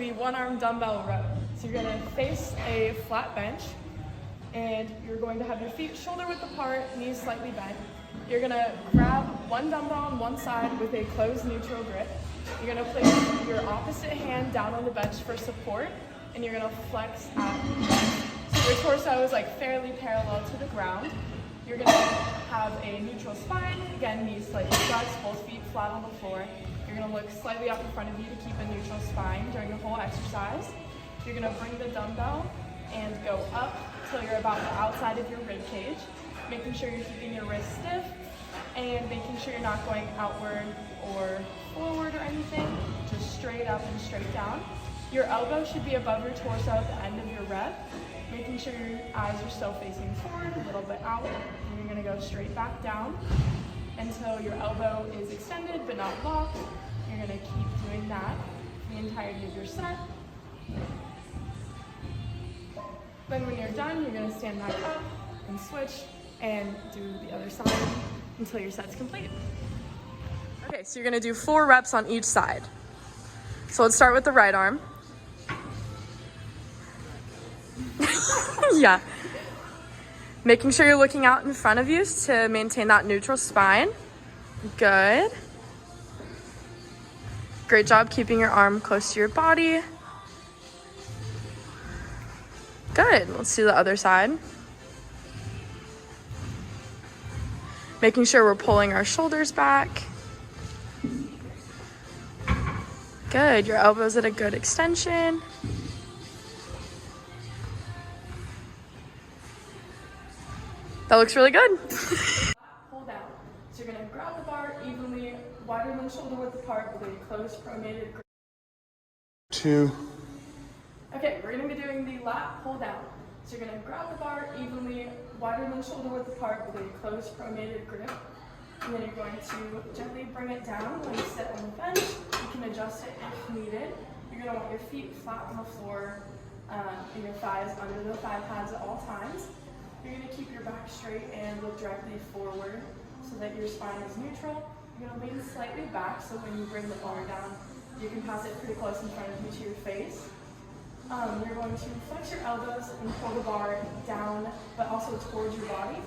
the one-arm dumbbell row. So you're gonna face a flat bench, and you're going to have your feet shoulder width apart, knees slightly bent. You're gonna grab one dumbbell on one side with a closed neutral grip. You're gonna place your opposite hand down on the bench for support, and you're gonna flex at the bench. So your torso is like fairly parallel to the ground. You're gonna have a neutral spine, again, knees slightly flexed, both feet flat on the floor. You're gonna look slightly up in front of you to keep a neutral spine during the whole exercise. You're gonna bring the dumbbell and go up till you're about the outside of your rib cage, making sure you're keeping your wrists stiff and making sure you're not going outward or forward or anything, just straight up and straight down. Your elbow should be above your torso at the end of your rep, making sure your eyes are still facing forward, a little bit out, and you're gonna go straight back down until your elbow is extended but not locked. You're gonna keep doing that the entirety of your set. Then when you're done, you're gonna stand back up and switch and do the other side until your set's complete. Okay, so you're gonna do 4 reps on each side. So let's start with the right arm. Yeah. Making sure you're looking out in front of you to maintain that neutral spine. Good. Great job keeping your arm close to your body. Good. Let's do the other side. Making sure we're pulling our shoulders back. Good. Your elbows at a good extension. That looks really good. Hold down. So you're gonna grab the bar evenly, wider than shoulder width apart with a closed pronated grip. 2. Okay, we're gonna be doing the lat pull down. So you're gonna grab the bar evenly, wider than shoulder width apart with a closed pronated grip. And then you're going to gently bring it down when you sit on the bench. You can adjust it if needed. You're gonna want your feet flat on the floor and your thighs under the thigh pads at all times. You're gonna keep your back straight and look directly forward so that your spine is neutral. You're gonna lean slightly back so when you bring the bar down, you can pass it pretty close in front of you to your face. You're going to flex your elbows and pull the bar down, but also towards your body.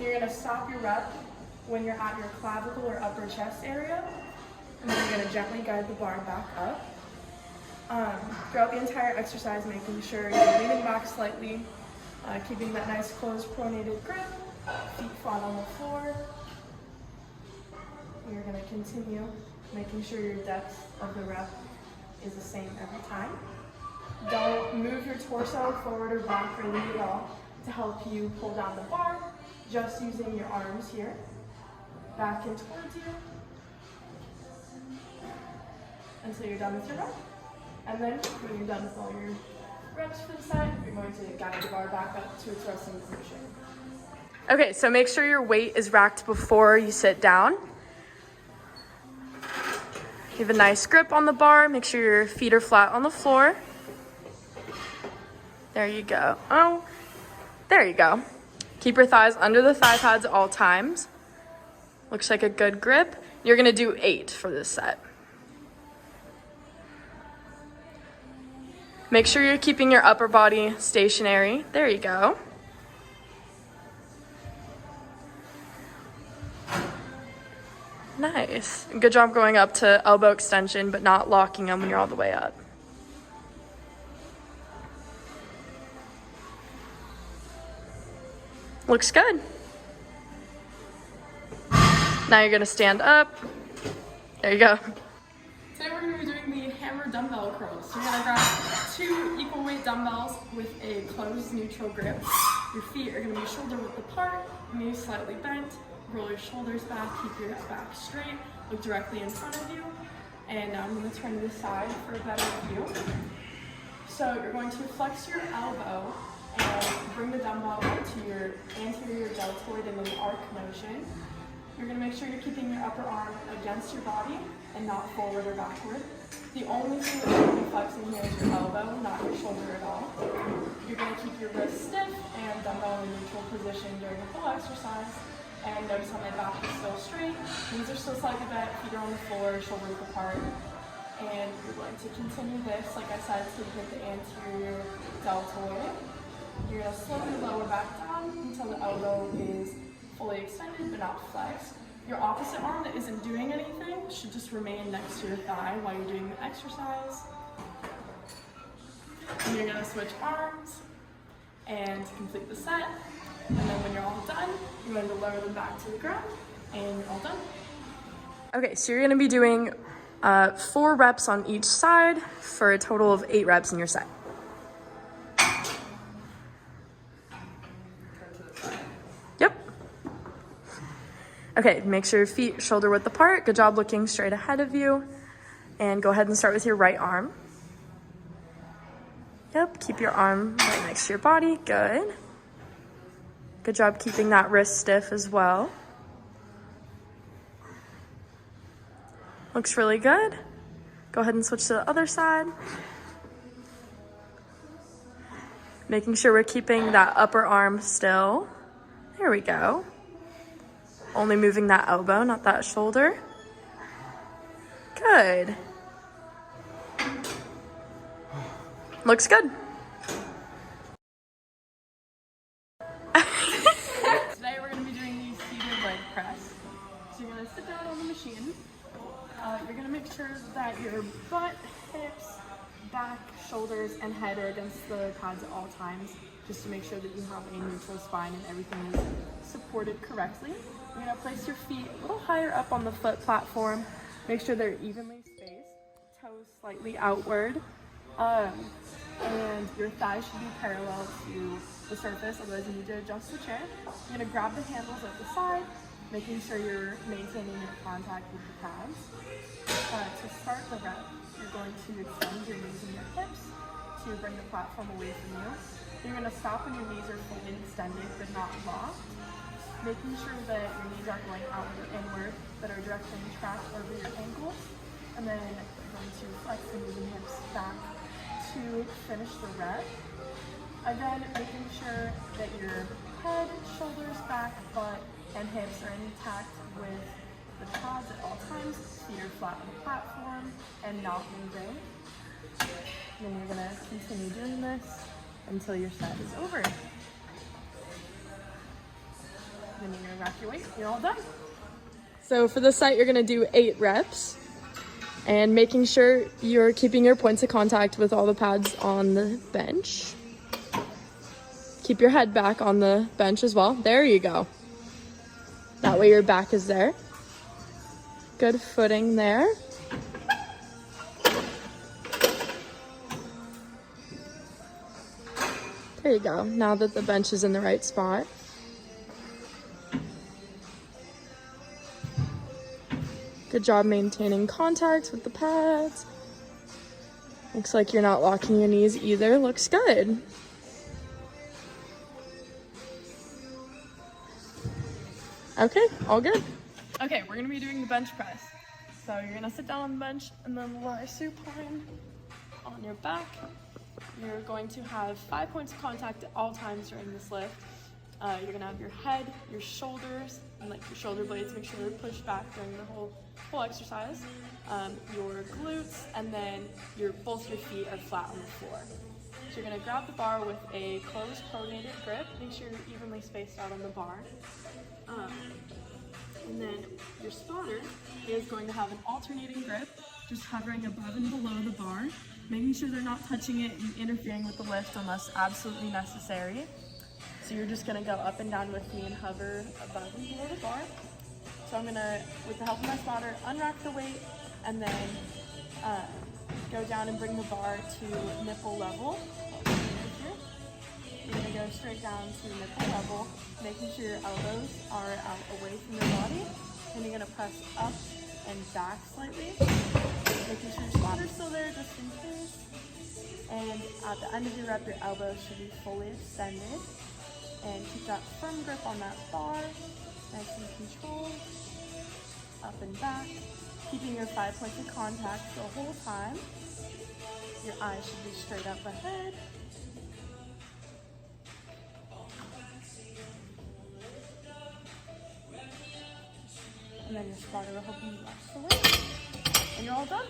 You're gonna stop your rep when you're at your clavicle or upper chest area, and then you're gonna gently guide the bar back up. Throughout the entire exercise, making sure you're leaning back slightly, keeping that nice closed pronated grip, feet flat on the floor. You're gonna continue making sure your depth of the rep is the same every time. Don't move your torso forward or back really at all to help you pull down the bar, just using your arms here, back and towards you, until you're done with your rep. And then when you're done with all your reps for the set, you're going to guide the bar back up to its resting position. Okay, so make sure your weight is racked before you sit down. Give a nice grip on the bar. Make sure your feet are flat on the floor. There you go. Oh, there you go. Keep your thighs under the thigh pads at all times. Looks like a good grip. You're gonna do 8 for this set. Make sure you're keeping your upper body stationary. There you go. Nice. Good job going up to elbow extension, but not locking them when you're all the way up. Looks good. Now you're gonna stand up. There you go. Today we're gonna be doing the hammer dumbbell curls. So you're gonna grab 2 equal weight dumbbells with a closed neutral grip. Your feet are gonna be shoulder width apart, knees slightly bent. Roll your shoulders back, keep your back straight, look directly in front of you. And now I'm gonna turn to the side for a better view. So you're going to flex your elbow and bring the dumbbell up to your anterior deltoid in an arc motion. You're gonna make sure you're keeping your upper arm against your body and not forward or backward. The only thing that you're gonna be flexing here is your elbow, not your shoulder at all. You're gonna keep your wrists stiff and dumbbell in neutral position during the whole exercise. And notice how my back is still straight, knees are still slightly bent, feet are on the floor, shoulder width apart. And you're going to continue this, like I said, till you hit the anterior deltoid. You're going to slowly lower back down until the elbow is fully extended but not flexed. Your opposite arm that isn't doing anything should just remain next to your thigh while you're doing the exercise. And you're going to switch arms and complete the set. And then when you're all done, you're going to lower them back to the ground and you're all done. Okay, so you're going to be doing 4 reps on each side for a total of 8 reps in your set. Yep. Okay, make sure your feet shoulder width apart. Good job looking straight ahead of you. And go ahead and start with your right arm. Yep, keep your arm right next to your body. Good. Good job keeping that wrist stiff as well. Looks really good. Go ahead and switch to the other side. Making sure we're keeping that upper arm still. There we go. Only moving that elbow, not that shoulder. Good. Looks good. Today we're going to be doing the seated leg press. So you're going to sit down on the machine. You're going to make sure that your butt, hips, back, shoulders, and head are against the pads at all times, just to make sure that you have a neutral spine and everything is supported correctly. You're going to place your feet a little higher up on the foot platform. Make sure they're evenly spaced, toes slightly outward, and your thighs should be parallel to the surface, otherwise you need to adjust the chair. You're going to grab the handles at the side, making sure you're maintaining your contact with the pads. To start the rep, you're going to extend your knees and your hips to bring the platform away from you. You're going to stop when your knees are fully extended but not locked, making sure that your knees aren't going outward or inward, but are directly tracked over your ankles. And then you're going to flex the knees and hips back to finish the rep. Again, making sure that your head, shoulders, back, butt, and hips are intact with the pads at all times. Feet are flat on the platform and not moving. And then you're going to continue doing this until your set is over. Then you're going to rack your weight. You're all done. So for this set, you're going to do 8 reps. And making sure you're keeping your points of contact with all the pads on the bench. Keep your head back on the bench as well. There you go. That way your back is there. Good footing there. There you go. Now that the bench is in the right spot. Good job maintaining contact with the pads. Looks like you're not locking your knees either. Looks good. Okay, all good. Okay, we're gonna be doing the bench press. So you're gonna sit down on the bench and then lie supine on your back. You're going to have 5 points of contact at all times during this lift. You're gonna have your head, your shoulders, and like your shoulder blades, make sure they're pushed back during the whole exercise. Your glutes, and then both your feet are flat on the floor. So you're gonna grab the bar with a closed pronated grip. Make sure you're evenly spaced out on the bar. And then your spotter is going to have an alternating grip, just hovering above and below the bar, making sure they're not touching it and interfering with the lift unless absolutely necessary. So you're just gonna go up and down with me and hover above and below the bar. So I'm gonna, with the help of my spotter, unrack the weight and then go down and bring the bar to nipple level. You're gonna go straight down to nipple level, making sure your elbows are out away from your body. And you're gonna press up and back slightly, making sure your spotter's still there just in case. And at the end of your rep, your elbows should be fully extended. And keep that firm grip on that bar, nice and controlled, up and back, keeping your 5 points of contact the whole time. Your eyes should be straight up ahead. And then your spotter will help you watch the weight. And you're all done.